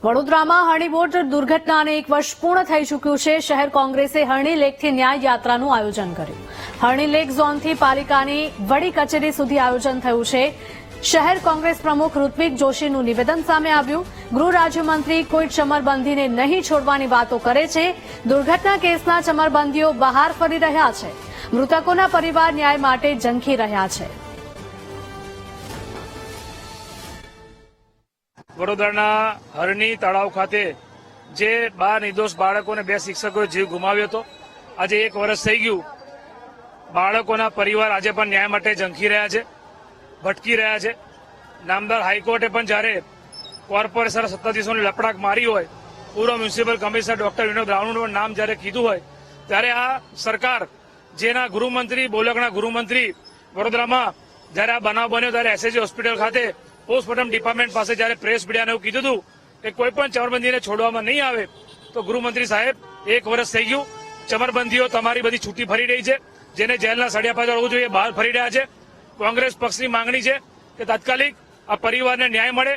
વડોદરામાં હરણી બોટ દુર્ઘટનાને 1 વર્ષ પૂર્ણ થઈ ચૂક્યું છે। શહેર કોંગ્રેસે હરણી લેકથી ન્યાય યાત્રાનું આયોજન કર્યું। હરણી લેક ઝોનથી પાલિકાની વડી કચેરી સુધી આયોજન થયું છે। શહેર કોંગ્રેસ પ્રમુખ ઋત્વિક જોશીનું નિવેદન સામે આવ્યું। ગૃહ રાજ્યમંત્રી કોઈ ચમરબંધીને નહીં છોડવાની વાતો કરે છે। દુર્ઘટના કેસના ચમરબંધીઓ બહાર ફરી રહ્યા છે। મૃતકોના પરિવાર ન્યાય માટે ઝંખી રહ્યા છે। વડોદરાના હરણી તળાવ ખાતે જે 12 નિર્દોષ બાળકો અને 2 શિક્ષકોએ જીવ ગુમાવ્યો હતો, આજે 1 વર્ષ થઈ ગયું। બાળકોના પરિવાર આજે પણ ન્યાય માટે ઝંખી રહ્યા છે, ભટકી રહ્યા છે। નામદાર હાઈકોર્ટે પણ જ્યારે કોર્પોરેશન સત્તાધીશોની લપડાક મારી હોય, પૂર્વ મ્યુનિસિપલ કમિશનર ડોક્ટર વિનોદ રાવણનું નામ જ્યારે કીધું હોય, ત્યારે આ સરકાર જેના ગૃહમંત્રી બોલકના ગૃહમંત્રી વડોદરામાં જ્યારે આ બનાવ બન્યો ત્યારે એસએજી હોસ્પિટલ ખાતે પોસ્ટમોર્ટમ ડિપાર્ટમેન્ટ પાસે જ્યારે પ્રેસ મીડિયાને એવું કીધું હતું કે કોઈ પણ ચમરબંધીને છોડવામાં નહીં આવે, તો ગૃહમંત્રી સાહેબ 1 વર્ષ થઈ ગયું। ચમરબંધીઓ તમારી બધી છૂટી ફરી રહી છે, જેને જેલના સળિયા પાછળ હોવું જોઈએ બહાર ફરી રહ્યા છે। કોંગ્રેસ પક્ષની માંગણી છે કે તાત્કાલિક આ પરિવારને ન્યાય મળે।